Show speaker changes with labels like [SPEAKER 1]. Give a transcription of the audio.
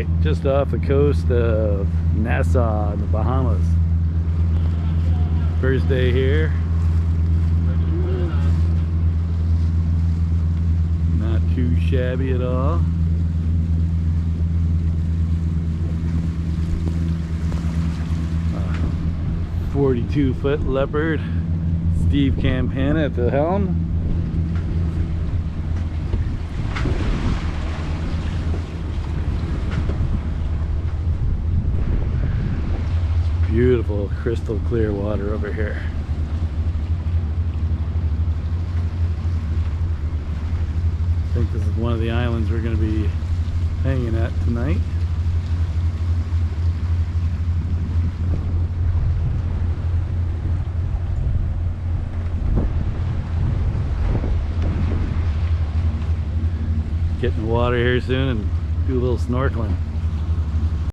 [SPEAKER 1] Alright, just off the coast of Nassau in the Bahamas. First day here. Not too shabby at all. A 42-foot Leopard. Steve Campana at the helm. Beautiful crystal clear water over here. I think this is one of the islands we're going to be hanging at tonight. Get in the water here soon and do a little snorkeling.